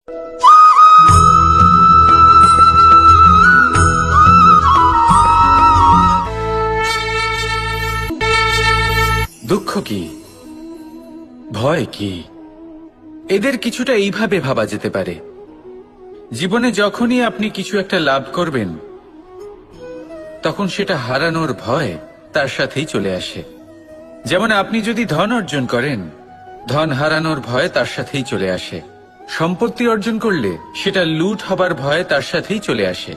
দুঃখ কি, ভয় কি, এদের কিছুটা এইভাবে ভাবা যেতে পারে। জীবনে যখনই আপনি কিছু একটা লাভ করবেন, তখন সেটা হারানোর ভয় তার সাথেই চলে আসে। যেমন আপনি যদি ধন অর্জন করেন, ধন হারানোর ভয় তার সাথেই চলে আসে। সম্পত্তি অর্জন করলে সেটা লুট হবার ভয় তার সাথেই চলে আসে।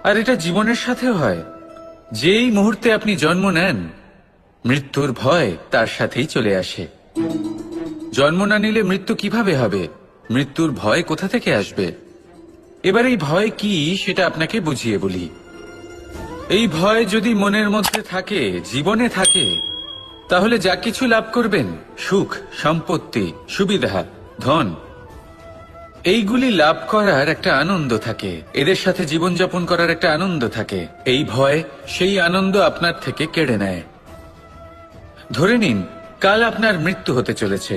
আর এটা জীবনের সাথেও হয়। যেই মুহূর্তে আপনি জন্ম নেন, মৃত্যুর ভয় তার সাথেই চলে আসে। জন্ম না নিলে মৃত্যু কিভাবে হবে? মৃত্যুর ভয় কোথা থেকে আসবে? এবার এই ভয় কি সেটা আপনাকে বুঝিয়ে বলি। এই ভয় যদি মনের মধ্যে থাকে, জীবনে থাকে, তাহলে যা কিছু লাভ করবেন, সুখ, সম্পত্তি, সুবিধা, ধন, এইগুলি লাভ করার একটা আনন্দ থাকে, এদের সাথে জীবনযাপন করার একটা আনন্দ থাকে। এই ভয় সেই আনন্দ আপনার থেকে কেড়ে নেয়। ধরে নিন কাল আপনার মৃত্যু হতে চলেছে।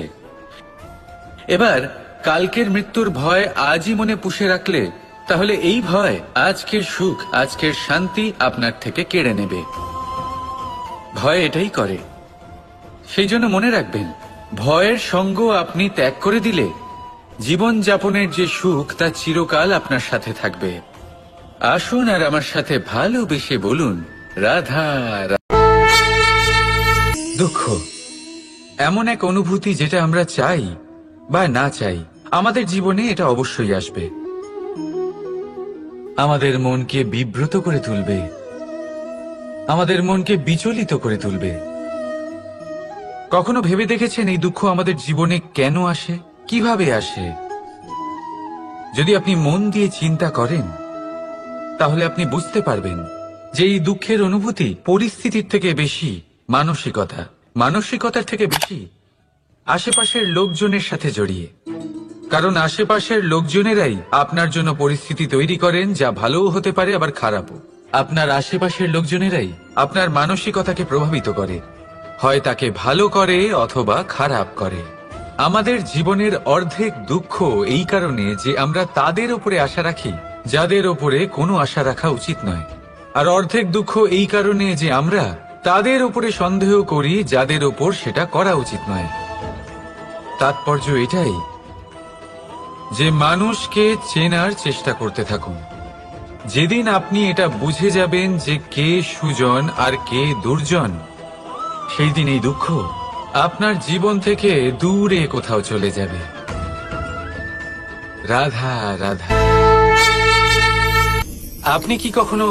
এবার কালকের মৃত্যুর ভয় আজই মনে পুষে রাখলে, তাহলে এই ভয় আজকের সুখ, আজকের শান্তি আপনার থেকে কেড়ে নেবে। ভয় এটাই করে। সেই জন্য মনে রাখবেন, ভয়ের সঙ্গ আপনি ত্যাগ করে দিলে জীবন যাপনের যে সুখ তা চিরকাল আপনার সাথে থাকবে। আসুন আর আমার সাথে ভালোবেসে বলুন, রাধা রাধা। দুঃখ এমন এক অনুভূতি যেটা আমরা চাই বা না চাই, আমাদের জীবনে এটা অবশ্যই আসবে। আমাদের মনকে বিব্রত করে তুলবে, আমাদের মনকে বিচলিত করে তুলবে। কখনো ভেবে দেখেছেন এই দুঃখ আমাদের জীবনে কেন আসে, কিভাবে আসে? যদি আপনি মন দিয়ে চিন্তা করেন, তাহলে আপনি বুঝতে পারবেন যে এই দুঃখের অনুভূতি পরিস্থিতির থেকে বেশি মানসিকতার থেকে বেশি আশেপাশের লোকজনের সাথে জড়িয়ে। কারণ আশেপাশের লোকজনেরাই আপনার জন্য পরিস্থিতি তৈরি করেন, যা ভালোও হতে পারে আবার খারাপও। আপনার আশেপাশের লোকজনেরাই আপনার মানসিকতাকে প্রভাবিত করে, হয় তাকে ভালো করে অথবা খারাপ করে। আমাদের জীবনের অর্ধেক দুঃখ এই কারণে যে আমরা তাদের উপরে আশা রাখি যাদের উপরে কোনো আশা রাখা উচিত নয়, আর অর্ধেক দুঃখ এই কারণে যে আমরা তাদের উপরে সন্দেহ করি যাদের উপর সেটা করা উচিত নয়। তাৎপর্য এটাই যে মানুষকে চেনার চেষ্টা করতে থাকুন। যেদিন আপনি এটা বুঝে যাবেন যে কে সুজন আর কে দুর্জন, সেই দিন এই দুঃখ আপনার জীবন থেকে দূরে কোথাও চলে যাবে। রাধা রাধা। আপনি কি কখনো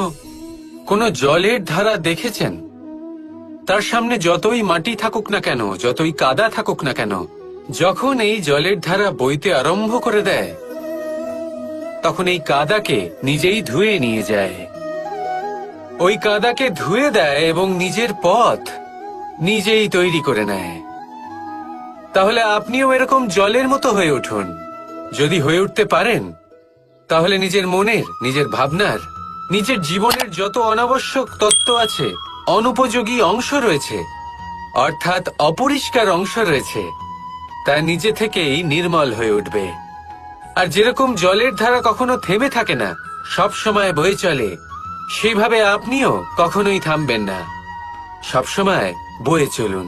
কোনো জলের ধারা দেখেছেন? তার সামনে যতই মাটি থাকুক না কেন, যতই কাদা থাকুক না কেন, যখন এই জলের ধারা বইতে আরম্ভ করে দেয়, তখন এই কাদাকে নিজেই ধুয়ে নিয়ে যায়। ওই কাদাকে ধুয়ে দেয় এবং নিজের পথ নিজেই তৈরি করে নেয়। তাহলে আপনিও এরকম জলের মতো হয়ে উঠুন। যদি হয়ে উঠতে পারেন, তাহলে নিজের মনের, নিজের ভাবনার, নিজের জীবনের যত অনাবশ্যক তত্ত্ব আছে, অনুপযোগী অংশ রয়েছে, অর্থাৎ অপরিষ্কার অংশ রয়েছে, তা নিজে থেকেই নির্মল হয়ে উঠবে। আর যেরকম জলের ধারা কখনো থেমে থাকে না, সব সময় বয়ে চলে, সেইভাবে আপনিও কখনোই থামবেন না। সবসময় বয়ে চলুন,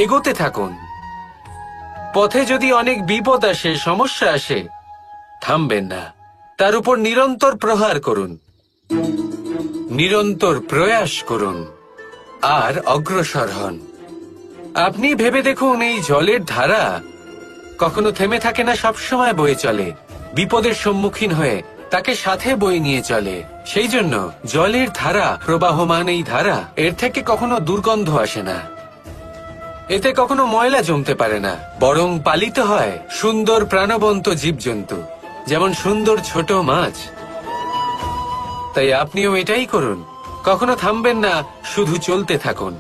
এগোতে থাকুন। পথে যদি অনেক বিপদ আসে, সমস্যা আসে, থামবেন না, তার উপর নিরন্তর প্রহার করুন, নিরন্তর প্রয়াস করুন আর অগ্রসর হন। আপনি ভেবে দেখুন, এই জলের ধারা কখনো থেমে থাকে না, সবসময় বয়ে চলে, বিপদের সম্মুখীন হয়ে তাকে সাথে বয়ে নিয়ে চলে। সেই জন্য জলের ধারা, প্রবাহমান এই ধারা, এর থেকে কখনো দুর্গন্ধ আসে না, এতে কখনো ময়লা জমতে পারে না, বরং পালিত হয় সুন্দর প্রাণবন্ত জীবজন্তু, যেমন সুন্দর ছোট মাছ। তাই আপনিও এটাই করুন, কখনো থামবেন না, শুধু চলতে থাকুন,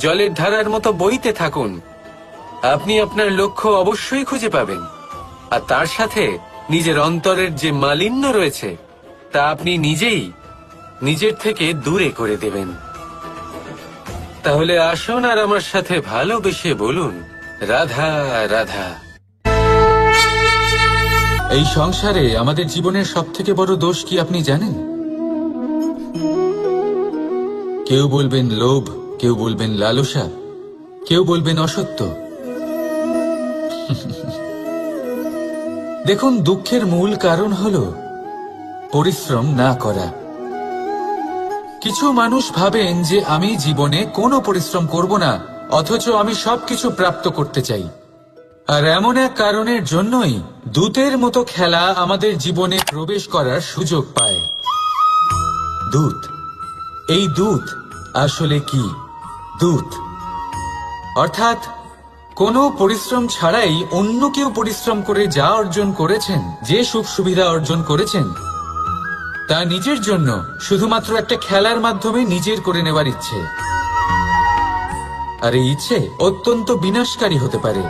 জলের ধারার মতো বইতে থাকুন। আপনি আপনার লক্ষ্য অবশ্যই খুঁজে পাবেন, আর তার সাথে নিজের অন্তরের যে মালিন্য রয়েছে তা আপনি নিজেই নিজের থেকে দূরে করে দেবেন। তাহলে আসুন আর আমার সাথে ভালোবেসে বলুন, রাধা রাধা। এই সংসারে আমাদের জীবনের সবথেকে বড় দোষ কি আপনি জানেন? কেউ বলবেন লোভ, কেউ বলবেন লালসা, কেউ বলবেন অসত্য। দেখুন, দুঃখের মূল কারণ হলো পরিশ্রম না করা। কিছু মানুষ ভাবেন যে আমি জীবনে কোনো পরিশ্রম করব না, অথচ আমি সবকিছু প্রাপ্ত করতে চাই। আর এমন এক কারণের জন্যই দূতের মতো খেলা আমাদের জীবনে প্রবেশ করার সুযোগ পায়। দূত। এই দূত আসলে কি? দূত অর্থাৎ কোনো পরিশ্রম ছাড়াই অন্য কেউ পরিশ্রম করে যা অর্জন করেছেন, যে সুখ সুবিধা অর্জন করেছেন, তা নিজের জন্য শুধুমাত্র একটা খেলার মাধ্যমে নিজের করে নেওয়ার ইচ্ছে। আর এই ইচ্ছে অত্যন্ত বিনাশকারী হতে পারে।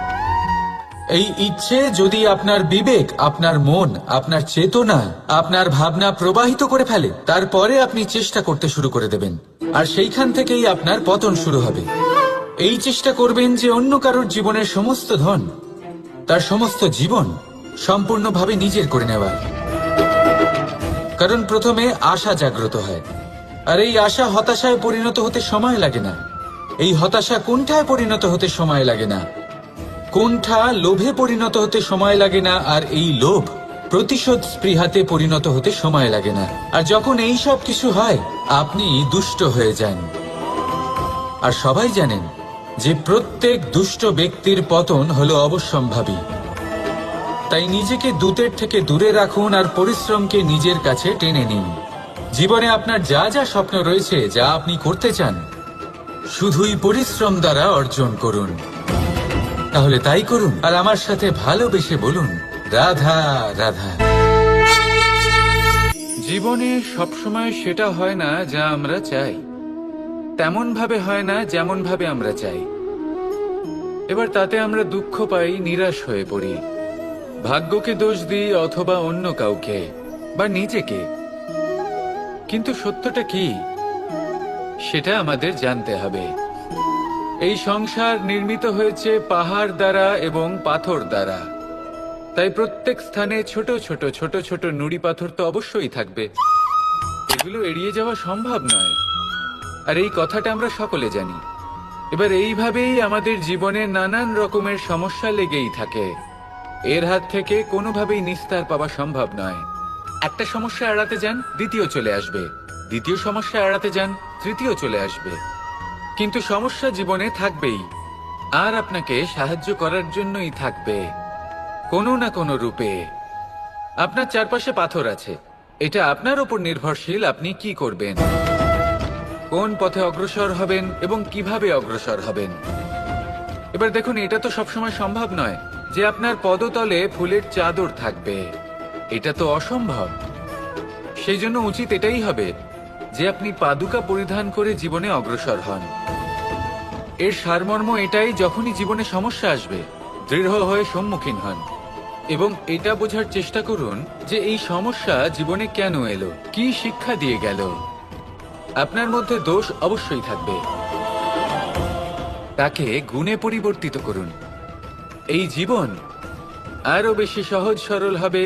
এই ইচ্ছে যদি আপনার বিবেক, আপনার মন, আপনার চেতনা, আপনার ভাবনা প্রবাহিত করে ফেলে, তারপরে আপনি চেষ্টা করতে শুরু করে দেবেন, আর সেইখান থেকেই আপনার পতন শুরু হবে। এই চেষ্টা করবেন যে অন্য কারোর জীবনের সমস্ত ধন, তার সমস্ত জীবন সম্পূর্ণভাবে নিজের করে নেওয়ার। কারণ প্রথমে আশা জাগ্রত হয়, আর এই আশা হতাশায় পরিণত হতে সময় লাগে না। এই হতাশা কুণ্ঠায় পরিণত হতে সময় লাগে না, কুণ্ঠা লোভে পরিণত হতে সময় লাগে না, আর এই লোভ প্রতিশোধ স্পৃহাতে পরিণত হতে সময় লাগে না। আর যখন এই সব কিছু হয়, আপনি দুষ্ট হয়ে যান। আর সবাই জানেন যে প্রত্যেক দুষ্ট ব্যক্তির পতন হলো অবশ্যম্ভাবী। তাই নিজেকে দূতের থেকে দূরে রাখুন আর পরিশ্রমকে নিজের কাছে টেনে নিন। জীবনে আপনার যা যা স্বপ্ন রয়েছে, যা আপনি করতে চান, শুধুই পরিশ্রম দ্বারা অর্জন করুন। তাহলে তাই করুন, আর আমার সাথে ভালোবেসে বলুন, রাধা রাধা। জীবনে সবসময় সেটা হয় না যা আমরা চাই, তেমন ভাবে হয় না যেমন ভাবে আমরা চাই। এবার তাতে আমরা দুঃখ পাই, নিরাশ হয়ে পড়ি, ভাগ্যকে দোষ দিই অথবা অন্য কাউকে বা নিজেকে। কিন্তু সত্যটা কি, সেটা আমাদের জানতে হবে। এই সংসার নির্মিত হয়েছে পাহাড় দ্বারা এবং পাথর দ্বারা, তাই প্রত্যেক স্থানে ছোট ছোট ছোট ছোট নুড়ি পাথর তো অবশ্যই থাকবে। এগুলো এড়িয়ে যাওয়া সম্ভব নয়, আর এই কথাটা আমরা সকলে জানি। এবার এইভাবেই আমাদের জীবনে নানান রকমের সমস্যা লেগেই থাকে। এর হাত থেকে কোনোভাবেই নিস্তার পাওয়া সম্ভব নয়। একটা সমস্যা এড়াতে যান, দ্বিতীয় চলে আসবে, দ্বিতীয় সমস্যা এড়াতে যান, তৃতীয় চলে আসবে। কিন্তু সমস্যা জীবনে থাকবেই, আর আপনাকে সাহায্য করার জন্যই থাকবে কোনো না কোনো রূপে। আপনার চারপাশে পাথর আছে, এটা আপনার উপর নির্ভরশীল আপনি কি করবেন, কোন পথে অগ্রসর হবেন এবং কিভাবে অগ্রসর হবেন। এবার দেখুন, এটা তো সবসময় সম্ভব নয় যে আপনার পদতলে ফুলের চাদর থাকবে, এটা তো অসম্ভব। সেই জন্য উচিত এটাই হবে যে আপনি পাদুকা পরিধান করে জীবনে অগ্রসর হন। এর সারমর্ম এটাই, যখনই জীবনে সমস্যা আসবে দৃঢ় হয়ে সম্মুখীন হন এবং এটা বোঝার চেষ্টা করুন যে এই সমস্যা জীবনে কেন এলো, কি শিক্ষা দিয়ে গেল। আপনার মধ্যে দোষ অবশ্যই থাকবে, তাকে গুণে পরিবর্তিত করুন। এই জীবন আরো বেশি সহজ সরল হবে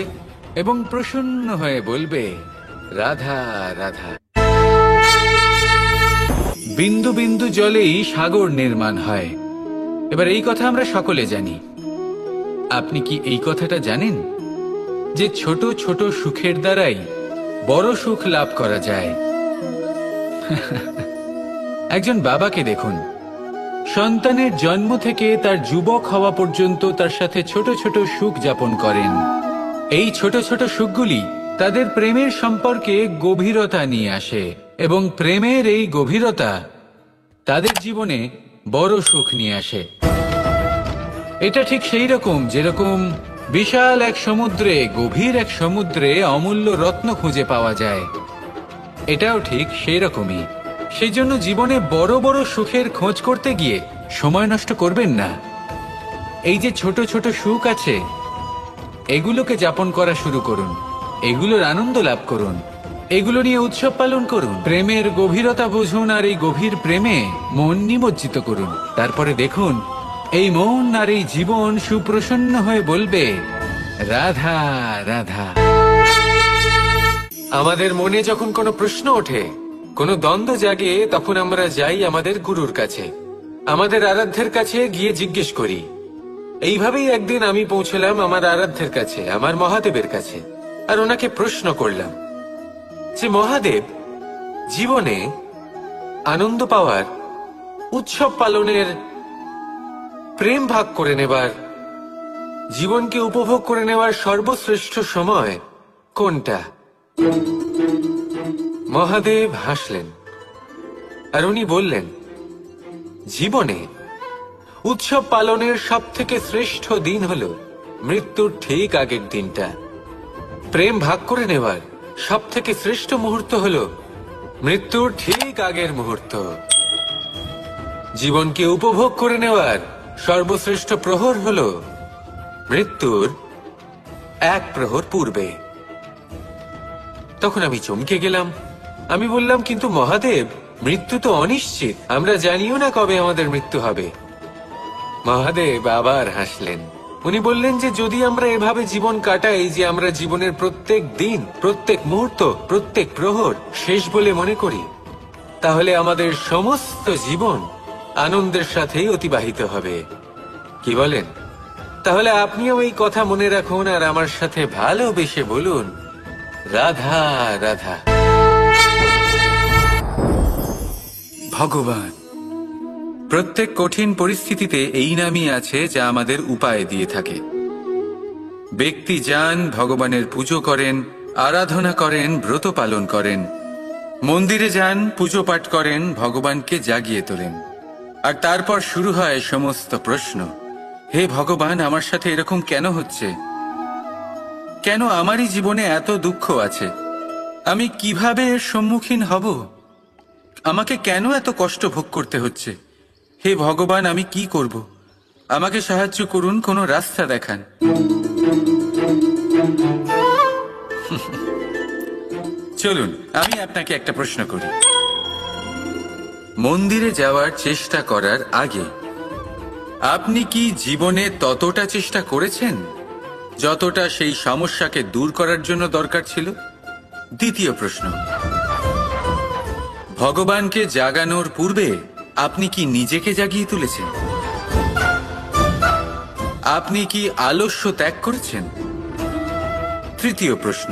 এবং প্রসন্ন হয়ে বলবে, রাধা রাধা। বিন্দু বিন্দু জলেই সাগর নির্মাণ হয়। এবার এই কথা আমরা সকলে জানি। আপনি কি এই কথাটা জানেন যে ছোট ছোট সুখের দ্বারাই বড় সুখ লাভ করা যায়? একজন বাবাকে দেখুন, সন্তানের জন্ম থেকে তার যুবক হওয়া পর্যন্ত তার সাথে ছোট ছোট সুখ যাপন করেন। এই ছোট ছোট সুখগুলি তাদের প্রেমের সম্পর্কে গভীরতা নিয়ে আসে এবং প্রেমের এই গভীরতা তাদের জীবনে বড় সুখ নিয়ে আসে। এটা ঠিক সেই রকম যেরকম বিশাল এক সমুদ্রে, গভীর এক সমুদ্রে অমূল্য রত্ন খুঁজে পাওয়া যায়, এটাও ঠিক সেই রকমই। সেই জন্য জীবনে বড় বড় সুখের খোঁজ করতে গিয়ে সময় নষ্ট করবেন না। এই যে ছোট ছোট সুখ আছে, এগুলোকে যাপন করা শুরু করুন, এগুলোর আনন্দ লাভ করুন, এগুলো নিয়ে উৎসব পালন করুন, প্রেমের গভীরতা বুঝুন আর এই গভীর প্রেমে মন নিমজ্জিত করুন। তারপরে দেখুন এই মন আর এই জীবন সুপ্রসন্ন হয়ে বলবে, রাধা রাধা। আমাদের মনে যখন কোনো প্রশ্ন ওঠে, কোনো দ্বন্দ্ব জাগে, তখন আমরা যাই আমাদের গুরুর কাছে, আমাদের আরাধ্যের কাছে গিয়ে জিজ্ঞেস করি। এইভাবেই একদিন আমি পৌঁছলাম আমার আরাধ্যের কাছে, আমার মহাদেবের কাছে, আর ওনাকে প্রশ্ন করলাম যে মহাদেব, জীবনে আনন্দ পাওয়ার, উৎসব পালনের, প্রেম ভাগ করে নেবার, জীবনকে উপভোগ করে নেওয়ার সর্বশ্রেষ্ঠ সময় কোনটা? মহাদেব হাসলেন আর উনি বললেন, জীবনে উৎসব পালনের সব থেকে শ্রেষ্ঠ দিন হল মৃত্যুর ঠিক আগের দিনটা। প্রেম ভাগ করে নেওয়ার সব থেকে শ্রেষ্ঠ মুহূর্ত হল মৃত্যুর ঠিক আগের মুহূর্ত। জীবনকে উপভোগ করে নেওয়ার সর্বশ্রেষ্ঠ প্রহর হল মৃত্যুর এক প্রহর পূর্বে। তখন আমি চমকে গেলাম। আমি বললাম, কিন্তু মহাদেব, মৃত্যু তো অনিশ্চিত, আমরা জানিও না কবে আমাদের মৃত্যু হবে। মহাদেব আবার হাসলেন। উনি বললেন যে যদি আমরা এভাবে জীবন কাটাই যে আমরা জীবনের প্রত্যেক দিন, প্রত্যেক মুহূর্ত, প্রত্যেক প্রহর শেষ বলে মনে করি, তাহলে আমাদের সমস্ত জীবন আনন্দের সাথেই অতিবাহিত হবে। কি বলেন? তাহলে আপনিও এই কথা মনে রাখুন আর আমার সাথে ভালোবেসে বলুন, রাধা রাধা। ভগবান প্রত্যেক কঠিন পরিস্থিতিতে এই নামই আছে যা আমাদের উপায় দিয়ে থাকে। ব্যক্তি যান, ভগবানের পুজো করেন, আরাধনা করেন, ব্রত পালন করেন, মন্দিরে যান, পুজো পাঠ করেন, ভগবানকে জাগিয়ে তোলেন, আর তারপর শুরু হয় সমস্ত প্রশ্ন। হে ভগবান, আমার সাথে এরকম কেন হচ্ছে? কেন আমারই জীবনে এত দুঃখ আছে? আমি কিভাবে এর সম্মুখীন হব? আমাকে কেন এত কষ্ট ভোগ করতে হচ্ছে? হে ভগবান, আমি কি করব? আমাকে সাহায্য করুন, কোনো রাস্তা দেখান। চলুন আমি আপনাকে একটা প্রশ্ন করি। মন্দিরে যাওয়ার চেষ্টা করার আগে আপনি কি জীবনে ততটা চেষ্টা করেছেন যতটা সেই সমস্যাকে দূর করার জন্য দরকার ছিল? দ্বিতীয় প্রশ্ন, ভগবানকে জাগানোর পূর্বে আপনি কি নিজেকে জাগিয়ে তুলেছেন? আপনি কি আলস্য ত্যাগ করেছেন? তৃতীয় প্রশ্ন,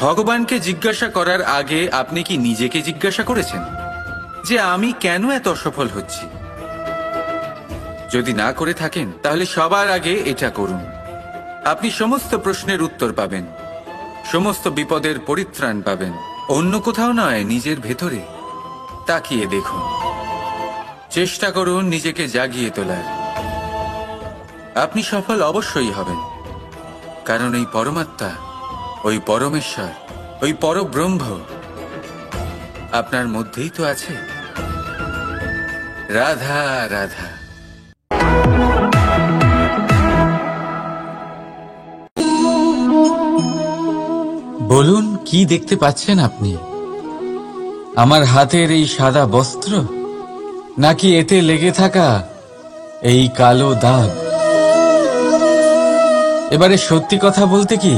ভগবানকে জিজ্ঞাসা করার আগে আপনি কি নিজেকে জিজ্ঞাসা করেছেন যে আমি কেন এত অসফল হচ্ছি? যদি না করে থাকেন তাহলে সবার আগে এটা করুন। আপনি সমস্ত প্রশ্নের উত্তর পাবেন, সমস্ত বিপদের পরিত্রাণ পাবেন। অন্য কোথাও নয়, নিজের ভেতরে তাকিয়ে দেখুন। চেষ্টা করুন নিজেকে জাগিয়ে তোলার। আপনি সফল অবশ্যই হবেন, কারণ এই পরমাত্মা, ওই পরমেশ্বর, ওই পরব্রহ্ম আপনার মধ্যেই তো আছে। রাধা রাধা। বলুন, কি দেখতে পাচ্ছেন আপনি? আমার হাতের এই সাদা বস্ত্র, নাকি এতে লেগে থাকা এই কালো দাগ? এবারে সত্যি কথা বলতে কি,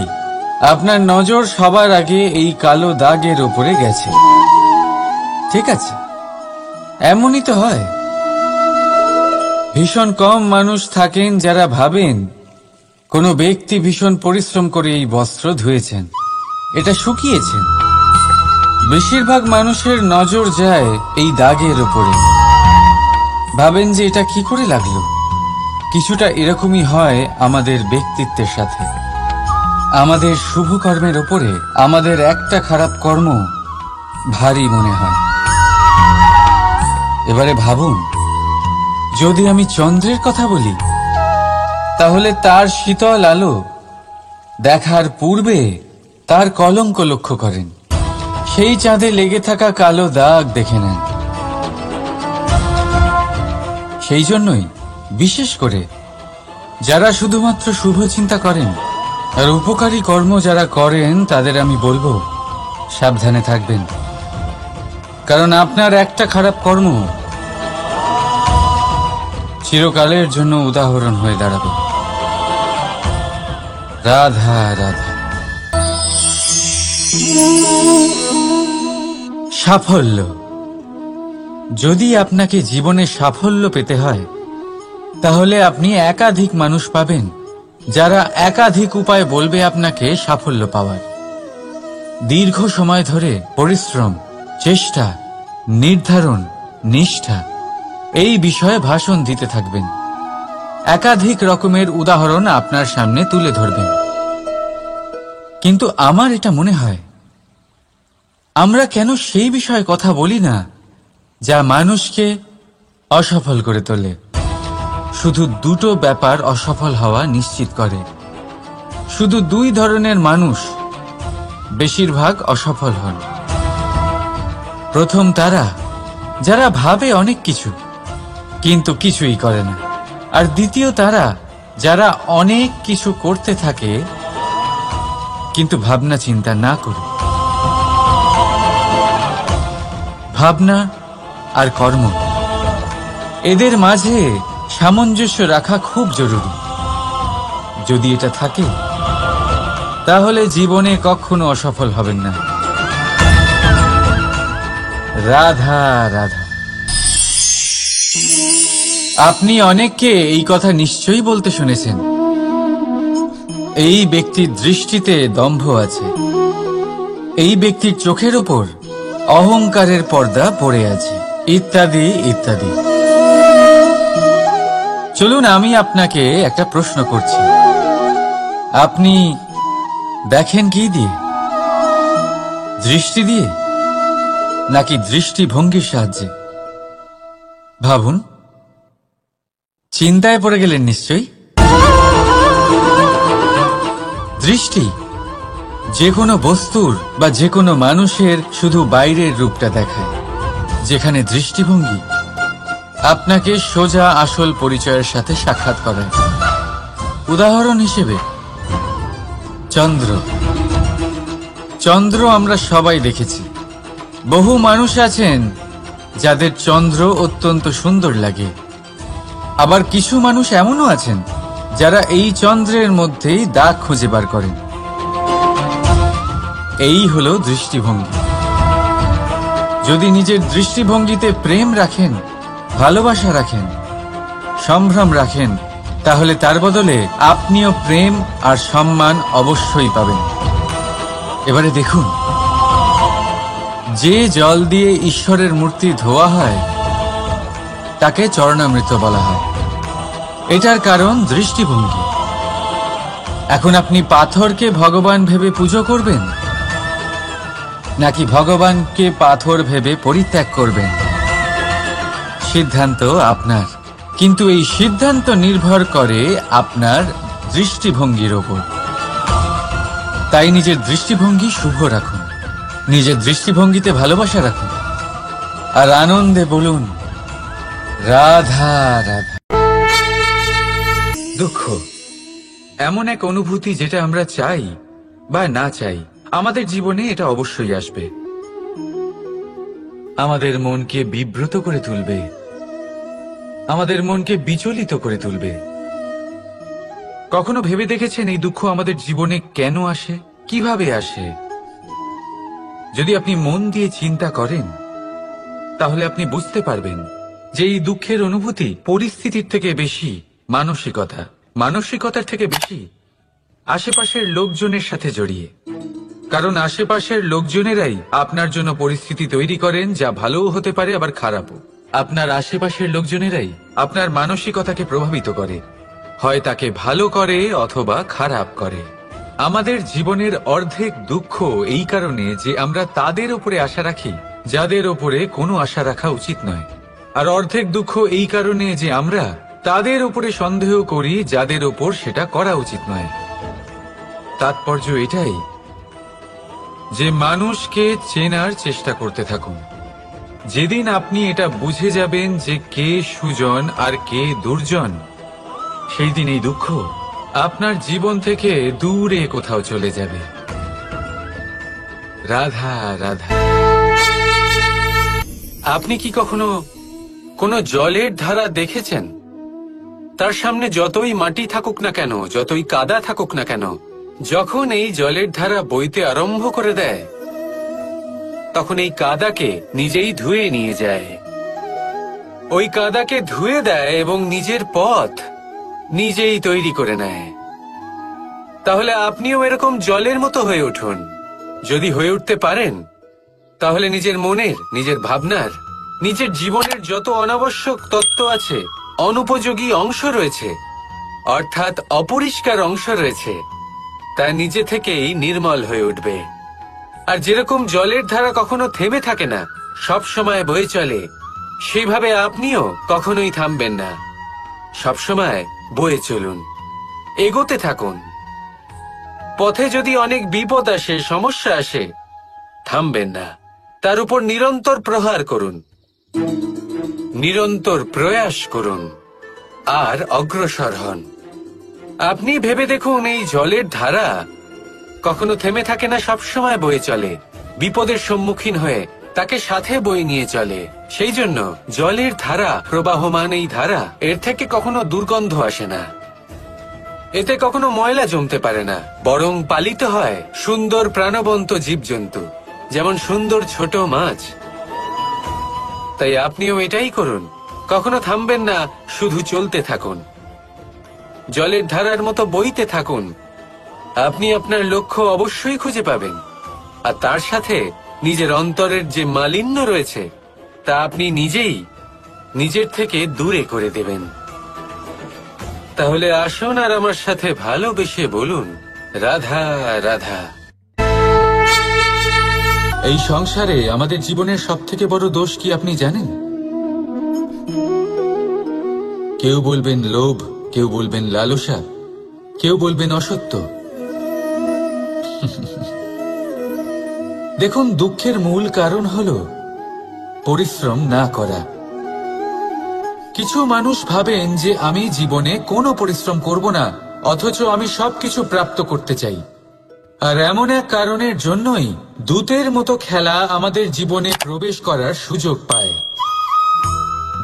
আপনার নজর সবার আগে এই কালো দাগের ওপরে গেছে। ঠিক আছে, এমনই তো হয়। ভীষণ কম মানুষ থাকেন যারা ভাবেন কোনো ব্যক্তি ভীষণ পরিশ্রম করে এই বস্ত্র ধুয়েছেন, এটা শুকিয়েছেন। বেশিরভাগ মানুষের নজর যায় এই দাগের ওপরে, ভাবেন যে এটা কি করে লাগলো। কিছুটা এরকমই হয় আমাদের ব্যক্তিত্বের সাথে। আমাদের শুভ কর্মের ওপরে আমাদের একটা খারাপ কর্ম ভারী মনে হয়। এবারে ভাবুন, যদি আমি চন্দ্রের কথা বলি, তাহলে তার শীতল আলো দেখার পূর্বে তার কলঙ্ক লক্ষ্য করেন, সেই চাঁদে লেগে থাকা কালো দাগ দেখে নেন। সেই জন্যই বিশেষ করে যারা শুধুমাত্র শুভ চিন্তা করেন আর উপকারী কর্ম যারা করেন, তাদের আমি বলবো সাবধানে থাকবেন, কারণ আপনার একটা খারাপ কর্ম চিরকালের জন্য উদাহরণ হয়ে দাঁড়াবে। রাধা রাধা। সাফল্য। যদি আপনাকে জীবনে সাফল্য পেতে হয়, তাহলে আপনি একাধিক মানুষ পাবেন যারা একাধিক উপায় বলবে আপনাকে সাফল্য পাওয়ার। দীর্ঘ সময় ধরে পরিশ্রম, চেষ্টা, নির্ধারণ, নিষ্ঠা এই বিষয়ে ভাষণ দিতে থাকবেন। একাধিক রকমের উদাহরণ আপনার সামনে তুলে ধরবেন। কিন্তু আমার এটা মনে হয়, আমরা কেন সেই বিষয়ে কথা বলি না যা মানুষকে অসফল করে তোলে? শুধু দুটো ব্যাপার অসফল হওয়া নিশ্চিত করে। শুধু দুই ধরনের মানুষ বেশিরভাগ অসফল হন। প্রথম তারা যারা ভাবে অনেক কিছু কিন্তু কিছুই করে না, আর দ্বিতীয় তারা যারা অনেক কিছু করতে থাকে কিন্তু ভাবনা চিন্তা না করে। ভাবনা আর কর্ম, এদের মাঝে সামঞ্জস্য রাখা খুব জরুরি। যদি এটা থাকে, তাহলে জীবনে কখনো অসফল হবেন না। রাধা রাধা। আপনি অনেককে এই কথা নিশ্চয়ই বলতে শুনেছেন, এই ব্যক্তির দৃষ্টিতে দম্ভ আছে, এই ব্যক্তির চোখের ওপর অহংকারের পর্দা পড়ে আছে, ইত্যাদি ইত্যাদি। চলুন আমি আপনাকে একটা প্রশ্ন করছি, আপনি দেখেন কি দিয়ে? দৃষ্টি দিয়ে নাকি দৃষ্টিভঙ্গির সাহায্যে? ভাবুন। চিন্তায় পড়ে গেলেন নিশ্চয়ই। দৃষ্টি যে কোনো বস্তুর বা যে কোনো মানুষের শুধু বাইরের রূপটা দেখায়, যেখানে দৃষ্টিভঙ্গি আপনাকে সোজা আসল পরিচয়ের সাথে সাক্ষাৎ করায়। উদাহরণ হিসেবে চন্দ্র। চন্দ্র আমরা সবাই দেখেছি। বহু মানুষ আছেন যাদের চন্দ্র অত্যন্ত সুন্দর লাগে, আবার কিছু মানুষ এমনও আছেন যারা এই চন্দ্রের মধ্যেই দাগ খুঁজে বার করেন। এই হলো দৃষ্টিভঙ্গি। যদি নিজের দৃষ্টিভঙ্গিতে প্রেম রাখেন, ভালোবাসা রাখেন, সম্ভ্রম রাখেন, তাহলে তার বদলে আপনিও প্রেম আর সম্মান অবশ্যই পাবেন। এবারে দেখুন, যে জল দিয়ে ঈশ্বরের মূর্তি ধোয়া হয় তাকে চরণামৃত বলা হয়। এটার কারণ দৃষ্টিভঙ্গি। এখন আপনি পাথরকে ভগবান ভেবে পুজো করবেন নাকি ভগবানকে পাথর ভেবে পরিত্যাগ করবেন? সিদ্ধান্ত আপনার, কিন্তু এই সিদ্ধান্ত নির্ভর করে আপনার দৃষ্টিভঙ্গির ওপর। তাই নিজের দৃষ্টিভঙ্গি শুভ রাখুন, নিজের দৃষ্টিভঙ্গিতে ভালোবাসা রাখুন, আর আনন্দে বলুন রাধা রাধা। দুঃখ এমন এক অনুভূতি যেটা আমরা চাই বা না চাই, আমাদের জীবনে এটা অবশ্যই আসবে। আমাদের মনকে বিব্রত করে তুলবে, আমাদের মনকে বিচলিত করে তুলবে। কখনো ভেবে দেখেছেন এই দুঃখ আমাদের জীবনে কেন আসে, কিভাবে আসে? যদি আপনি মন দিয়ে চিন্তা করেন, তাহলে আপনি বুঝতে পারবেন যে এই দুঃখের অনুভূতি পরিস্থিতির থেকে বেশি মানসিকতার থেকে বেশি আশেপাশের লোকজনের সাথে জড়িয়ে। কারণ আশেপাশের লোকজনেরাই আপনার জন্য পরিস্থিতি তৈরি করেন, যা ভালোও হতে পারে আবার খারাপও। আপনার আশেপাশের লোকজনেরাই আপনার মানসিকতাকে প্রভাবিত করে, হয় তাকে ভালো করে অথবা খারাপ করে। আমাদের জীবনের অর্ধেক দুঃখ এই কারণে যে আমরা তাদের উপরে আশা রাখি যাদের উপরে কোনো আশা রাখা উচিত নয়, আর অর্ধেক দুঃখ এই কারণে যে আমরা তাদের উপরে সন্দেহ করি যাদের উপর সেটা করা উচিত নয়। তাৎপর্য এটাই যে মানুষকে চেনার চেষ্টা করতে থাকুন। যেদিন আপনি এটা বুঝে যাবেন যে কে সুজন আর কে দুর্জন, সেই দিন এই দুঃখ আপনার জীবন থেকে দূরে কোথাও চলে যাবে। রাধা রাধা। আপনি কি কখনো কোনো জলের ধারা দেখেছেন? তার সামনে যতই মাটি থাকুক না কেন, যতই কাদা থাকুক না কেন, যখন এই জলের ধারা বইতে আরম্ভ করে দেয় তখন এই কাদাকে নিজেই ধুয়ে নিয়ে যায়। ওই কাদাকে ধুয়ে দেয় এবং নিজের পথ নিজেই তৈরি করে নেয়। তাহলে আপনিও এরকম জলের মতো হয়ে উঠুন। যদি হয়ে উঠতে পারেন তাহলে নিজের মনের, নিজের ভাবনার, নিজের জীবনের যত অনাবশ্যক তত্ত্ব আছে, অনুপযোগী অংশ রয়েছে, অর্থাৎ অপরিষ্কার অংশ রয়েছে, তা নিজে থেকেই নির্মল হয়ে উঠবে। আর যেরকম জলের ধারা কখনো থেমে থাকে না, সব সময় বয়ে চলে, সেইভাবে আপনিও কখনোই থামবেন না। সব সময় বয়ে চলুন, এগোতে থাকুন। পথে যদি অনেক বিপদ আসে, সমস্যা আসে, থামবেন না, তার উপর নিরন্তর প্রহার করুন, নিরন্তর প্রয়াস করুন আর অগ্রসর হন। আপনি ভেবে দেখুন, এই জলের ধারা কখনো থেমে থাকে না, সবসময় বয়ে চলে, বিপদের সম্মুখীন হয়ে তাকে সাথে বয়ে নিয়ে চলে। সেই জন্য জলের ধারা, প্রবাহমান এই ধারা, এর থেকে কখনো দুর্গন্ধ আসে না, এতে কখনো ময়লা জমতে পারে না, বরং পালিত হয় সুন্দর প্রাণবন্ত জীবজন্তু, যেমন সুন্দর ছোট মাছ। তাই আপনিও এটাই করুন, কখনো থামবেন না, শুধু চলতে থাকুন, জলের ধারার মতো বইতে থাকুন। আপনি আপনার লক্ষ্য অবশ্যই খুঁজে পাবেন, আর তার সাথে নিজের অন্তরের যে মালিন্য রয়েছে তা আপনি নিজেই নিজের থেকে দূরে করে দেবেন। তাহলে আসুন আর আমার সাথে ভালোবেসে বলুন, রাধা রাধা। এই সংসারে আমাদের জীবনের সবথেকে বড় দোষ কি আপনি জানেন? কেউ বলবেন লোভ, কেউ বলবেন লালসা, কেউ বলবেন অসত্য। দেখুন, দুঃখের মূল কারণ হলো পরিশ্রম না করা। কিছু মানুষ ভাবেন যে আমি জীবনে কোনো পরিশ্রম করব না, অথচ আমি সবকিছু প্রাপ্ত করতে চাই। আর এমন এক কারণের জন্যই দূতের মতো খেলা আমাদের জীবনে প্রবেশ করার সুযোগ পায়।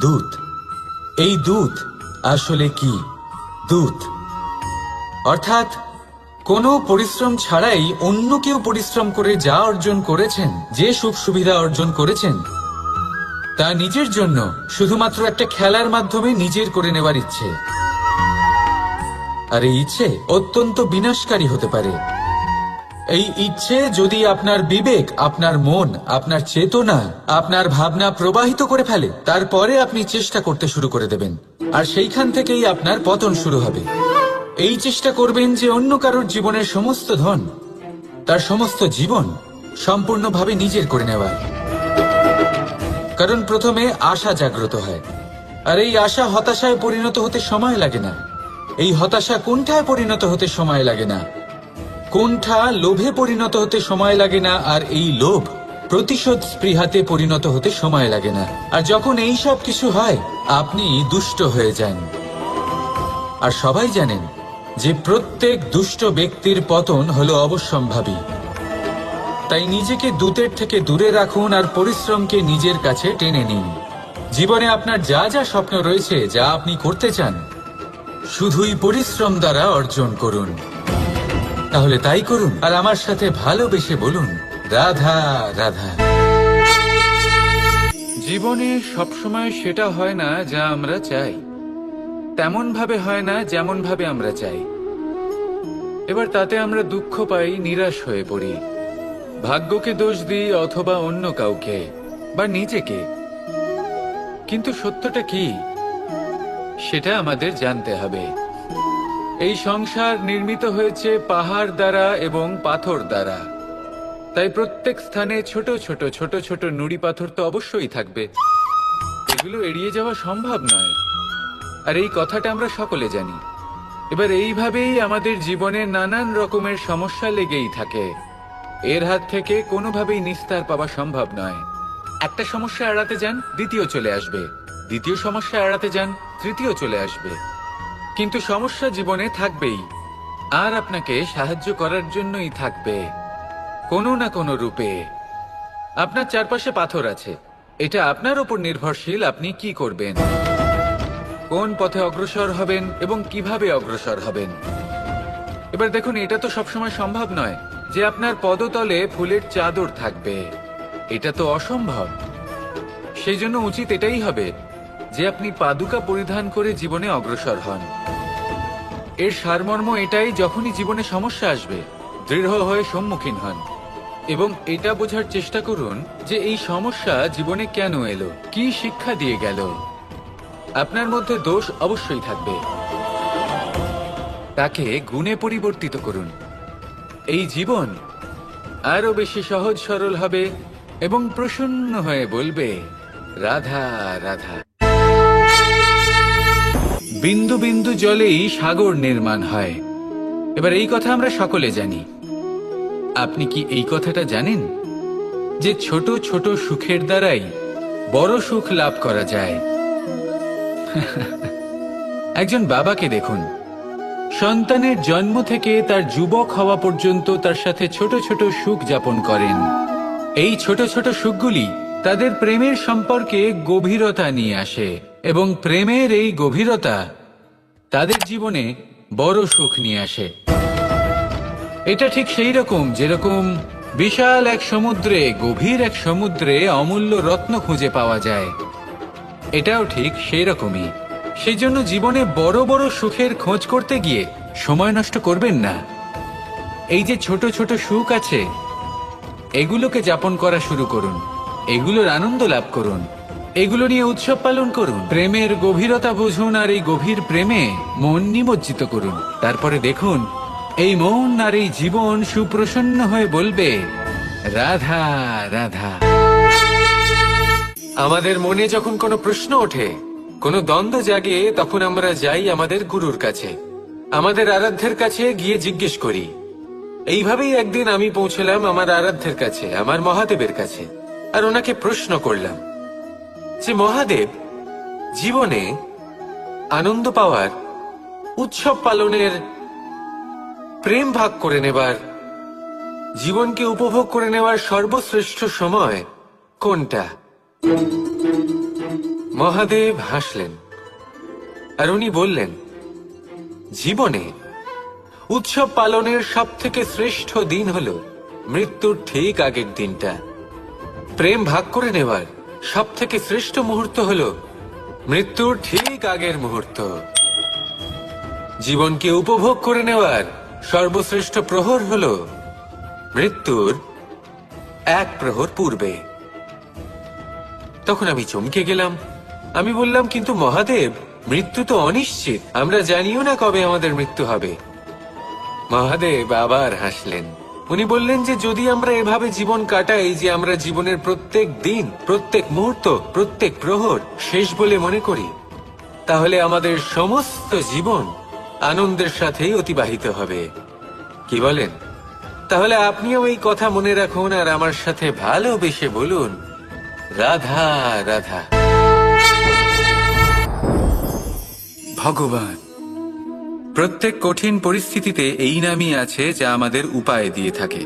দূত, এই দূত আসলে কি? দূত অর্থাৎ কোনো পরিশ্রম ছাড়াই অন্য কেউ পরিশ্রম করে যা অর্জন করেছেন, যে সুখ সুবিধা অর্জন করেছেন, তা নিজের জন্য শুধুমাত্র একটা খেলার মাধ্যমে নিজের করে নেওয়ার ইচ্ছে। আর এই ইচ্ছে অত্যন্ত বিনাশকারী হতে পারে। এই ইচ্ছে যদি আপনার বিবেক, আপনার মন, আপনার চেতনা, আপনার ভাবনা প্রবাহিত করে ফেলে, তারপরে আপনি চেষ্টা করতে শুরু করে দেবেন, আর সেইখান থেকেই আপনার পতন শুরু হবে। এই চেষ্টা করবেন যে অন্য কারোর জীবনের সমস্ত ধন, তার সমস্ত জীবন সম্পূর্ণভাবে নিজের করে নেওয়ার। কারণ প্রথমে আশা জাগ্রত হয়, আর এই আশা হতাশায় পরিণত হতে সময় লাগে না। এই হতাশা কুণ্ঠায় পরিণত হতে সময় লাগে না, কুণ্ঠা লোভে পরিণত হতে সময় লাগে না, আর এই লোভ প্রতিশোধ স্পৃহাতে পরিণত হতে সময় লাগে না। আর যখন এই সব কিছু হয়, আপনি দুষ্ট হয়ে যান। আর সবাই জানেন যে প্রত্যেক দুষ্ট ব্যক্তির পতন হলো অবশ্যম্ভাবী। তাই নিজেকে দূতের থেকে দূরে রাখুন আর পরিশ্রমকে নিজের কাছে টেনে নিন। জীবনে আপনার যা যা স্বপ্ন রয়েছে, যা আপনি করতে চান, শুধুই পরিশ্রম দ্বারা অর্জন করুন। তাহলে তাই করুন, আর আমার সাথে ভালোবেসে বলুন, রাধা রাধা। জীবনে সবসময় সেটা হয় না যা আমরা চাই, তেমন ভাবে হয় না যেমন ভাবে আমরা চাই। এবার তাতে আমরা দুঃখ পাই, নিরাশ হয়ে পড়ি, ভাগ্যকে দোষ দিই অথবা অন্য কাউকে বা নিজেকে। কিন্তু সত্যটা কি, সেটা আমাদের জানতে হবে। এই সংসার নির্মিত হয়েছে পাহাড় দ্বারা এবং পাথর দ্বারা, তাই প্রত্যেক স্থানে ছোট ছোট ছোট ছোট নুড়ি পাথর তো অবশ্যই থাকবে। এগুলো এড়িয়ে যাওয়া সম্ভব নয়, আর এই কথাটা আমরা সকলে জানি। এবার এইভাবেই আমাদের জীবনে নানান রকমের সমস্যা লেগেই থাকে। এর হাত থেকে কোনোভাবেই নিস্তার পাওয়া সম্ভব নয়। একটা সমস্যা এড়াতে যান, দ্বিতীয় চলে আসবে, দ্বিতীয় সমস্যা এড়াতে যান, তৃতীয় চলে আসবে। কিন্তু সমস্যা জীবনে থাকবেই, আর আপনাকে সাহায্য করার জন্যই থাকবে কোনো না কোনো রূপে। আপনার চারপাশে পাথর আছে, এটা আপনার উপর নির্ভরশীল আপনি কি করবেন, কোন পথে অগ্রসর হবেন এবং কিভাবে অগ্রসর হবেন। এবার দেখুন, এটা তো সবসময় সম্ভব নয় যে আপনার পদতলে ফুলের চাদর থাকবে। এটা তো অসম্ভব। সেই জন্য উচিত এটাই হবে যে আপনি পাদুকা পরিধান করে জীবনে অগ্রসর হন। এর সারমর্ম এটাই, যখনই জীবনে সমস্যা আসবে দৃঢ় হয়ে সম্মুখীন হন এবং এটা বোঝার চেষ্টা করুন যে এই সমস্যা জীবনে কেন এলো, কি শিক্ষা দিয়ে গেল। আপনার মধ্যে দোষ অবশ্যই থাকবে, তাকে গুণে পরিবর্তিত করুন। এই জীবন আরো বেশি সহজ সরল হবে এবং প্রসন্ন হয়ে বলবে, রাধা রাধা। বিন্দু বিন্দু জলেই সাগর নির্মাণ হয়। এবার এই কথা আমরা সকলে জানি। আপনি কি এই কথাটা জানেন যে ছোট ছোট সুখের দ্বারাই বড় সুখ লাভ করা যায়? একজন বাবাকে দেখুন, সন্তানের জন্ম থেকে তার যুবক হওয়া পর্যন্ত তার সাথে ছোট ছোট সুখ যাপন করেন। এই ছোট ছোট সুখগুলি তাদের প্রেমের সম্পর্কে গভীরতা নিয়ে আসে এবং প্রেমের এই গভীরতা তাদের জীবনে বড় সুখ নিয়ে আসে। এটা ঠিক সেই রকম যেরকম বিশাল এক সমুদ্রে, গভীর এক সমুদ্রে অমূল্য রত্ন খুঁজে পাওয়া যায়। এটাও ঠিক সেই রকমই। সেই জন্য জীবনে বড় বড় সুখের খোঁজ করতে গিয়ে সময় নষ্ট করবেন না। এই যে ছোট ছোট সুখ আছে, এগুলোকে যাপন করা শুরু করুন, এগুলোর আনন্দ লাভ করুন, এগুলো নিয়ে উৎসব পালন করুন। প্রেমের গভীরতা বুঝুন আর এই গভীর প্রেমে মন নিমজ্জিত করুন। তারপরে দেখুন এই মন আর এই জীবন সুপ্রসন্ন হয়ে বলবে, রাধা রাধা। আমাদের মনে যখন কোনো প্রশ্ন ওঠে, কোনো দ্বন্দ্ব জাগে, তখন আমরা যাই আমাদের গুরুর কাছে, আমাদের আরাধ্যের কাছে গিয়ে জিজ্ঞেস করি। এইভাবেই একদিন আমি পৌঁছলাম আমার আরাধ্যের কাছে, আমার মহাদেবের কাছে, আর ওনাকে প্রশ্ন করলাম যে মহাদেব, জীবনে আনন্দ পাওয়ার, উৎসব পালনের, প্রেম ভাগ করে নেবার, জীবনকে উপভোগ করে নেওয়ার সর্বশ্রেষ্ঠ সময় কোনটা? মহাদেব হাসলেন আর উনি বললেন, জীবনে উৎসব পালনের সব থেকে শ্রেষ্ঠ দিন হলো মৃত্যুর ঠিক আগের দিনটা। প্রেম ভাগ করে নেওয়ার সব থেকে শ্রেষ্ঠ মুহূর্ত হলো মৃত্যুর ঠিক আগের মুহূর্ত। জীবনকে উপভোগ করে নেওয়ার সর্বশ্রেষ্ঠ প্রহর হলো মৃত্যুর এক প্রহর পূর্বে। তখন আমি চমকে গেলাম। আমি বললাম, কিন্তু মহাদেব, মৃত্যু তো অনিশ্চিত, আমরা জানিও না কবে আমাদের মৃত্যু হবে। মহাদেব আবার হাসলেন। উনি বললেন যে যদি আমরা এভাবে জীবন কাটাই যে আমরা জীবনের প্রত্যেক দিন, প্রত্যেক মুহূর্ত, প্রত্যেক প্রহর শেষ বলে মনে করি, তাহলে আমাদের সমস্ত জীবন আনন্দের সাথেই অতিবাহিত হবে। কি বলেন? তাহলে আপনিও এই কথা মনে রাখুন আর আমার সাথে ভালোবেসে বলুন, রাধা রাধা। ভগবান প্রত্যেক কঠিন পরিস্থিতিতে এই নামই আছে যা আমাদের উপায় দিয়ে থাকে।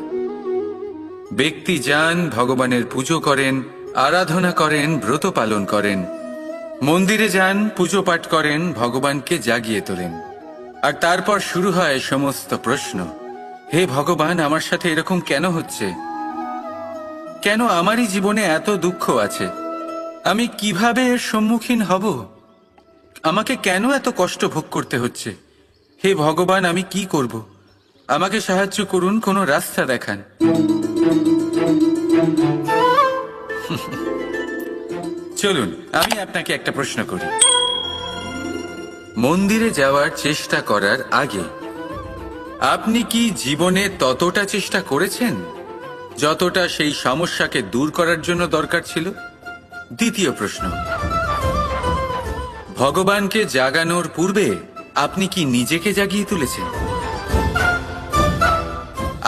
ব্যক্তি যান, ভগবানের পুজো করেন, আরাধনা করেন, ব্রত পালন করেন, মন্দিরে যান, পুজো পাঠ করেন, ভগবানকে জাগিয়ে তোলেন, আর তারপর শুরু হয় সমস্ত প্রশ্ন। হে ভগবান, আমার সাথে এরকম কেন হচ্ছে? কেন আমারই জীবনে এত দুঃখ আছে? আমি কিভাবে এর সম্মুখীন হব? আমাকে কেন এত কষ্ট ভোগ করতে হচ্ছে? হে ভগবান, আমি কি করব? আমাকে সাহায্য করুন, কোনো রাস্তা দেখান। চলুন আমি আপনাকে একটা প্রশ্ন করি। মন্দিরে যাওয়ার চেষ্টা করার আগে আপনি কি জীবনে ততটা চেষ্টা করেছেন যতটা সেই সমস্যাকে দূর করার জন্য দরকার ছিল? দ্বিতীয় প্রশ্ন, ভগবানকে জাগানোর পূর্বে আপনি কি নিজেকে জাগিয়ে তুলেছেন?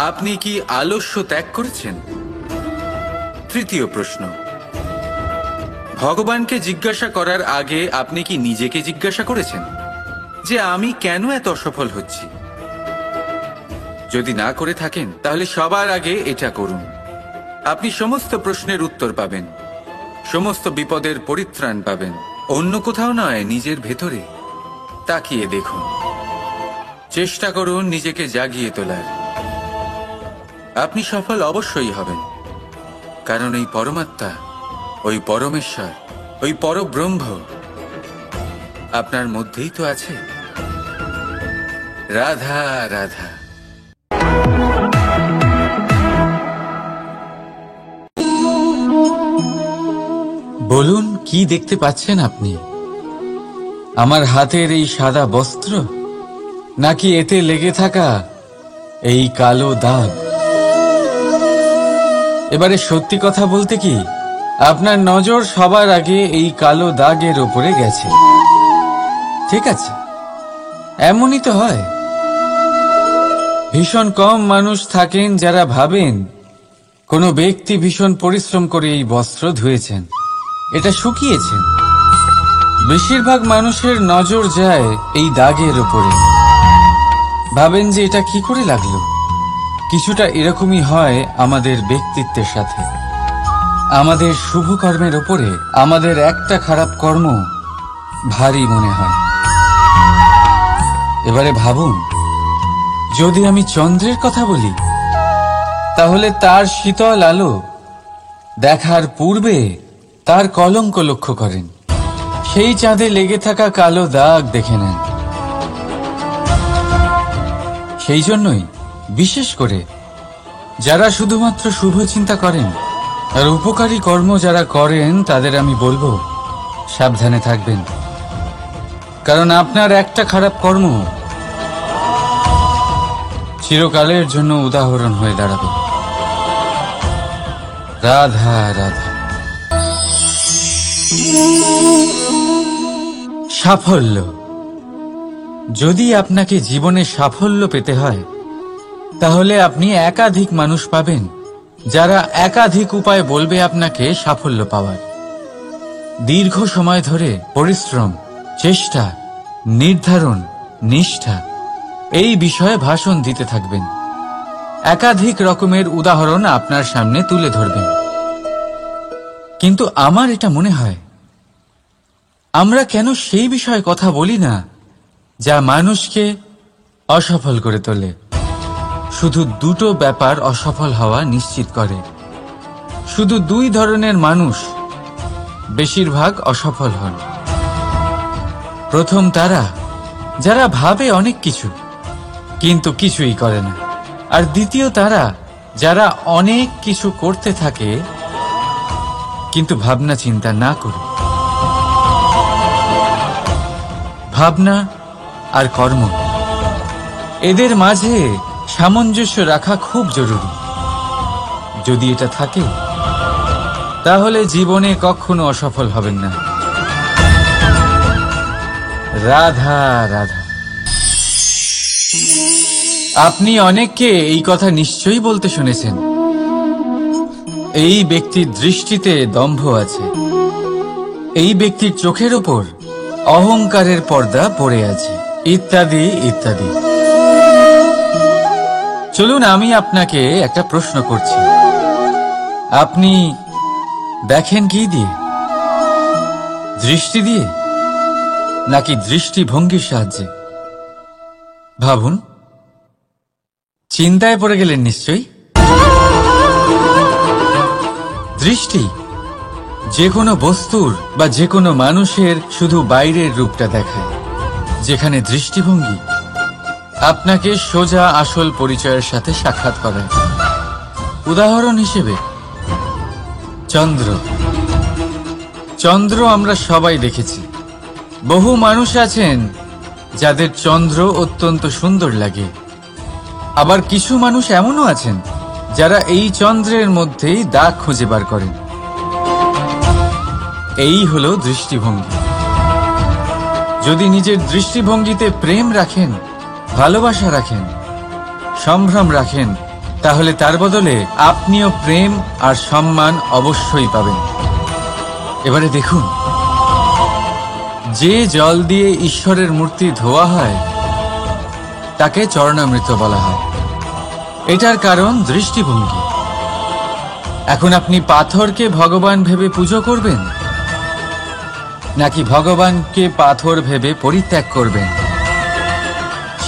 আপনি কি আলস্য ত্যাগ করেছেন? তৃতীয় প্রশ্ন, ভগবানকে জিজ্ঞাসা করার আগে আপনি কি নিজেকে জিজ্ঞাসা করেছেন যে আমি কেন এত অসফল হচ্ছি? যদি না করে থাকেন তাহলে সবার আগে এটা করুন। আপনি সমস্ত প্রশ্নের উত্তর পাবেন, সমস্ত বিপদের পরিত্রাণ পাবেন। অন্য কোথাও নয়, নিজের ভেতরে তাকিয়ে দেখুন। চেষ্টা করুন নিজেকে জাগিয়ে তোলার। আপনি সফল অবশ্যই হবেন, কারণ এই পরমাত্মা, ওই পরমেশ্বর, ওই পরব্রহ্ম আপনার মধ্যেই তো আছে। রাধা রাধা। বলুন, কি দেখতে পাচ্ছেন আপনি? আমার হাতের এই সাদা বস্ত্র, নাকি এতে লেগে থাকা এই কালো দাগ? এবারে সত্যি কথা বলতে কি, আপনার নজর সবার আগে এই কালো দাগের ওপরে গেছে। ঠিক আছে, এমনই তো হয়। ভীষণ কম মানুষ থাকেন যারা ভাবেন কোনো ব্যক্তি ভীষণ পরিশ্রম করে এই বস্ত্র ধুয়েছেন, এটা শুকিয়েছেন। বেশিরভাগ মানুষের নজর যায় এই দাগের ওপরে, ভাবেন যে এটা কি করে লাগলো। কিছুটা এরকমই হয় আমাদের ব্যক্তিত্বের সাথে। আমাদের শুভ কর্মের ওপরে আমাদের একটা খারাপ কর্ম ভারী মনে হয়। এবারে ভাবুন, যদি আমি চন্দ্রের কথা বলি, তাহলে তার শীতল আলো দেখার পূর্বে তার কলঙ্ক লক্ষ্য করেন, সেই চাঁদে লেগে থাকা কালো দাগ দেখে নেন। সেই জন্যই বিশেষ করে যারা শুধুমাত্র শুভ চিন্তা করেন আর উপকারী কর্ম যারা করেন, তাদের আমি বলবো সাবধানে থাকবেন, কারণ আপনার একটা খারাপ কর্ম চিরকালের জন্য উদাহরণ হয়ে দাঁড়াবে। রাধা রাধা। সাফল্য। যদি আপনাকে জীবনে সাফল্য পেতে হয়, তাহলে আপনি একাধিক মানুষ পাবেন যারা একাধিক উপায় বলবে আপনাকে সাফল্য পাওয়ার। দীর্ঘ সময় ধরে পরিশ্রম, চেষ্টা, নির্ধারণ, নিষ্ঠা এই বিষয়ে ভাষণ দিতে থাকবেন। একাধিক রকমের উদাহরণ আপনার সামনে তুলে ধরবেন। কিন্তু আমার এটা মনে হয়, আমরা কেন সেই বিষয়ে কথা বলি না যা মানুষকে অসফল করে তোলে? শুধু দুটো ব্যাপার অসফল হওয়া নিশ্চিত করে। শুধু দুই ধরনের মানুষ বেশিরভাগ অসফল হন। প্রথম তারা যারা ভাবে অনেক কিছু কিন্তু কিছুই করে না, আর দ্বিতীয় তারা যারা অনেক কিছু করতে থাকে কিন্তু ভাবনা চিন্তা না করে। ভাবনা আর কর্ম, এদের মাঝে সামঞ্জস্য রাখা খুব জরুরি। যদি এটা থাকে, তাহলে জীবনে কখনো অসফল হবেন না। রাধা রাধা। আপনি অনেককে এই কথা নিশ্চয়ই বলতে শুনেছেন, এই ব্যক্তির দৃষ্টিতে দম্ভ আছে, এই ব্যক্তির চোখের ওপর অহংকারের পর্দা পড়ে আছে, ইত্যাদি ইত্যাদি। চলুন, আমি আপনাকে একটা প্রশ্ন করছি। আপনি দেখেন কি দিয়ে? দৃষ্টি দিয়ে নাকি দৃষ্টিভঙ্গির সাহায্যে? ভাবুন। চিন্তায় পড়ে গেলেন নিশ্চয়ই। দৃষ্টি যে কোনো বস্তুর বা যে কোনো মানুষের শুধু বাইরের রূপটা দেখায়, যেখানে দৃষ্টিভঙ্গি আপনাকে সোজা আসল পরিচয়ের সাথে সাক্ষাৎ করায়। উদাহরণ হিসেবে চন্দ্র। চন্দ্র আমরা সবাই দেখেছি। বহু মানুষ আছেন যাদের চন্দ্র অত্যন্ত সুন্দর লাগে, আবার কিছু মানুষ এমনও আছেন যারা এই চন্দ্রের মধ্যেই দাগ খুঁজে বার করেন। এই হলো দৃষ্টিভঙ্গি। যদি নিজের দৃষ্টিভঙ্গিতে প্রেম রাখেন, ভালোবাসা রাখেন, সম্ভ্রম রাখেন, তাহলে তার বদলে আপনিও প্রেম আর সম্মান অবশ্যই পাবেন। এবারে দেখুন, যে জল দিয়ে ঈশ্বরের মূর্তি ধোয়া হয় তাকে চরণামৃত বলা হয়। এটার কারণ দৃষ্টিভঙ্গি। এখন আপনি পাথরকে ভগবান ভেবে পুজো করবেন, নাকি ভগবানকে পাথর ভেবে পরিত্যাগ করবেন?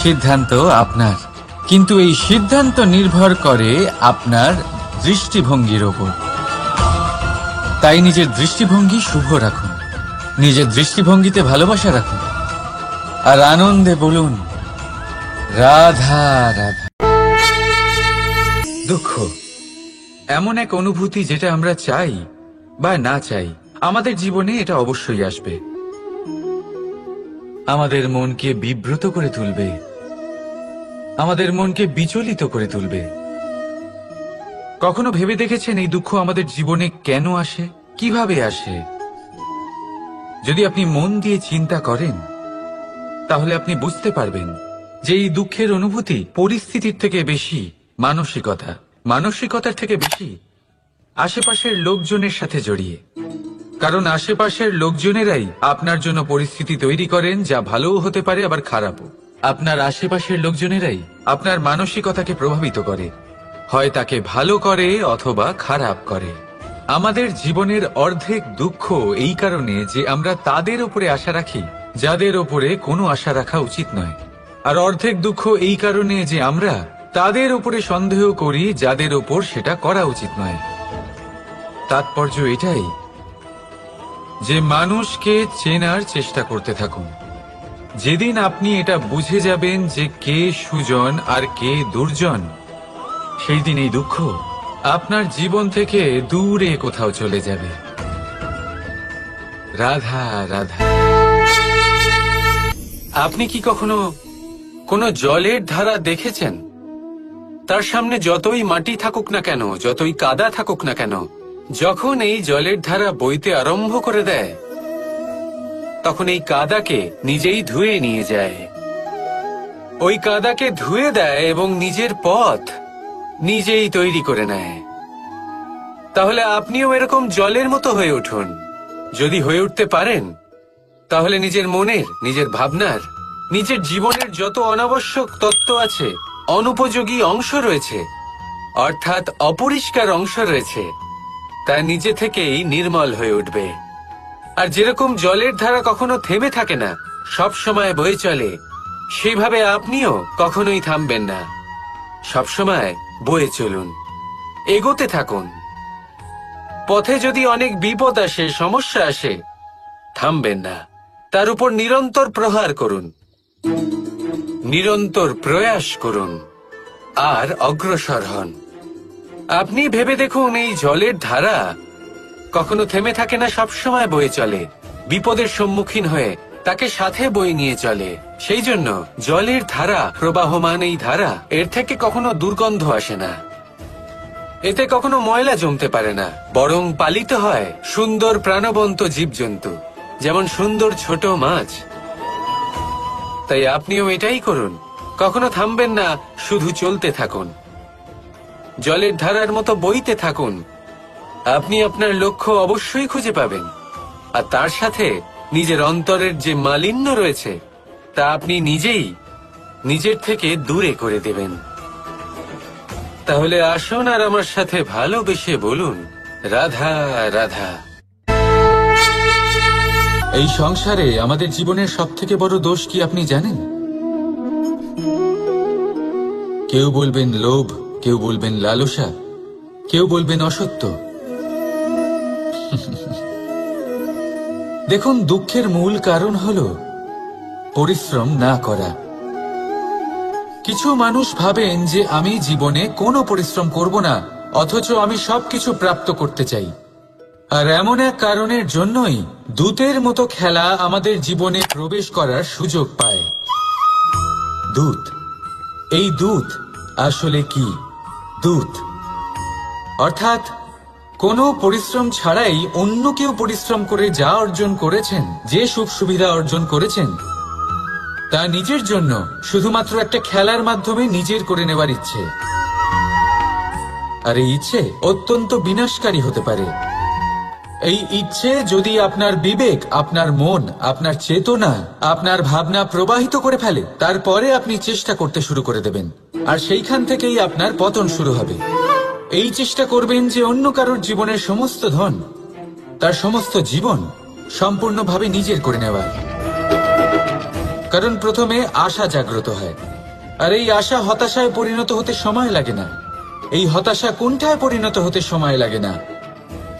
সিদ্ধান্ত আপনার, কিন্তু এই সিদ্ধান্ত নির্ভর করে আপনার দৃষ্টিভঙ্গির ওপর। তাই নিজের দৃষ্টিভঙ্গি শুভ রাখুন, নিজের দৃষ্টিভঙ্গিতে ভালোবাসা রাখুন, আর আনন্দে বলুন রাধা রাধা। দুঃখ এমন এক অনুভূতি যেটা আমরা চাই বা না চাই, আমাদের জীবনে এটা অবশ্যই আসবে। আমাদের মনকে বিব্রত করে তুলবে, আমাদের মনকে বিচলিত করে তুলবে। কখনো ভেবে দেখেছেন এই দুঃখ আমাদের জীবনে কেন আসে, কিভাবে আসে? যদি আপনি মন দিয়ে চিন্তা করেন তাহলে আপনি বুঝতে পারবেন যে এই দুঃখের অনুভূতি পরিস্থিতির থেকে বেশি মানসিকতার থেকে বেশি আশেপাশের লোকজনের সাথে জড়িয়ে। কারণ আশেপাশের লোকজনেরাই আপনার জন্য পরিস্থিতি তৈরি করেন, যা ভালোও হতে পারে আবার খারাপও। আপনার আশেপাশের লোকজনেরাই আপনার মানসিকতাকে প্রভাবিত করে, হয় তাকে ভালো করে অথবা খারাপ করে। আমাদের জীবনের অর্ধেক দুঃখ এই কারণে যে আমরা তাদের উপরে আশা রাখি যাদের উপরে কোনো আশা রাখা উচিত নয়, আর অর্ধেক দুঃখ এই কারণে যে আমরা তাদের উপরে সন্দেহ করি যাদের উপর সেটা করা উচিত নয়। তাৎপর্য এটাই যে মানুষকে চেনার চেষ্টা করতে থাকুন। যেদিন আপনি এটা বুঝে যাবেন যে কে সুজন আর কে দুর্জন, সেই দিন এই দুঃখ আপনার জীবন থেকে দূরে কোথাও চলে যাবে। রাধা রাধা। আপনি কি কখনো কোনো জলের ধারা দেখেছেন? তার সামনে যতই মাটি থাকুক না কেন, যতই কাদা থাকুক না কেন, যখন এই জলের ধারা বইতে আরম্ভ করে দেয় তখন এই কাদাকে নিজেই ধুয়ে নিয়ে যায়। ওই কাদাকে ধুয়ে দেয় এবং নিজের পথ নিজেই তৈরি করে নেয়। তাহলে আপনিও এরকম জলের মতো হয়ে উঠুন। যদি হয়ে উঠতে পারেন তাহলে নিজের মনের, নিজের ভাবনার, নিজের জীবনের যত অনাবশ্যক তত্ত্ব আছে, অনুপযোগী অংশ রয়েছে, অর্থাৎ অপরিষ্কার অংশ রয়েছে, তা নিজে থেকেই নির্মল হয়ে উঠবে। আর যেরকম জলের ধারা কখনো থেমে থাকে না, সব সময় বয়ে চলে, সেইভাবে আপনিও কখনোই থামবেন না। সব সময় বয়ে চলুন, এগোতে থাকুন। পথে যদি অনেক বিপদ আসে, সমস্যা আসে, থামবেন না, তার উপর নিরন্তর প্রহার করুন, নিরন্তর প্রয়াস করুন আর অগ্রসর হন। আপনি ভেবে দেখুন, এই জলের ধারা কখনো থেমে থাকে না, সবসময় বয়ে চলে, বিপদের সম্মুখীন হয়ে তাকে সাথে বয়ে নিয়ে চলে। সেই জন্য জলের ধারা, প্রবাহমান এই ধারা, এর থেকে কখনো দুর্গন্ধ আসে না, এতে কখনো ময়লা জমতে পারে না, বরং পালিত হয় সুন্দর প্রাণবন্ত জীবজন্তু, যেমন সুন্দর ছোট মাছ। তাই আপনিও এটাই করুন, কখনো থামবেন না, শুধু চলতে থাকুন, জলের ধারার মতো বইতে থাকুন। আপনি আপনার লক্ষ্য অবশ্যই খুঁজে পাবেন, আর তার সাথে নিজের অন্তরের যে মালিন্য রয়েছে তা আপনি নিজেই নিজের থেকে দূরে করে দেবেন। তাহলে আসুন আর আমার সাথে ভালোবেসে বলুন রাধা রাধা। এই সংসারে আমাদের জীবনের সবথেকে বড় দোষ কি আপনি জানেন? কেউ বলবেন লোভ, কেউ বলবেন লালসা, কেউ বলবেন অসত্য। দেখুন, দুঃখের মূল কারণ হল পরিশ্রম না করা। কিছু মানুষ ভাবেন যে আমি জীবনে কোনো পরিশ্রম করব না, অথচ আমি সবকিছু প্রাপ্ত করতে চাই। আর এমন এক কারণের জন্যই দূতের মতো খেলা আমাদের জীবনে প্রবেশ করার সুযোগ পায়। দূত। এই দূত আসলে কি? দূত অর্থাৎ কোনো পরিশ্রম ছাড়াই অন্য কেউ পরিশ্রম করে যা অর্জন করেছেন, যে সুখ সুবিধা অর্জন করেছেন, তা নিজের জন্য শুধুমাত্র একটা খেলার মাধ্যমে নিজের করে নেওয়ার ইচ্ছে। আর এই ইচ্ছে অত্যন্ত বিনাশকারী হতে পারে। এই ইচ্ছে যদি আপনার বিবেক, আপনার মন, আপনার চেতনা, আপনার ভাবনা প্রবাহিত করে ফেলে, তারপরে আপনি চেষ্টা করতে শুরু করে দেবেন, আর সেইখান থেকেই আপনার পতন শুরু হবে। এই চেষ্টা করবেন যে অন্য কারোর জীবনের সমস্ত ধন, তার সমস্ত জীবন সম্পূর্ণভাবে নিজের করে নেওয়ার। কারণ প্রথমে আশা জাগ্রত হয়, আর এই আশা হতাশায় পরিণত হতে সময় লাগে না। এই হতাশা কুণ্ঠায় পরিণত হতে সময় লাগে না,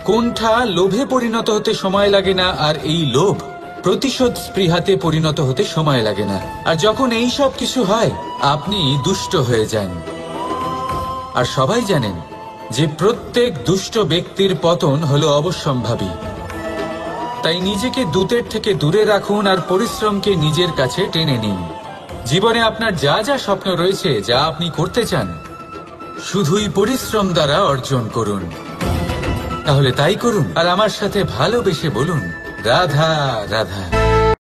কুণ্ঠা লোভে পরিণত হতে সময় লাগে না, আর এই লোভ প্রতিশোধ স্পৃহাতে পরিণত হতে সময় লাগে না। আর যখন এই সব কিছু হয়, আপনি দুষ্ট হয়ে যান। আর সবাই জানেন যে প্রত্যেক দুষ্ট ব্যক্তির পতন হলো অবশ্যম্ভাবী। তাই নিজেকে দূতের থেকে দূরে রাখুন আর পরিশ্রমকে নিজের কাছে টেনে নিন। জীবনে আপনার যা যা স্বপ্ন রয়েছে, যা আপনি করতে চান, শুধুই পরিশ্রম দ্বারা অর্জন করুন। তাহলে তাই করুন, আর আমার সাথে ভালোবেসে বলুন, রাধা রাধা।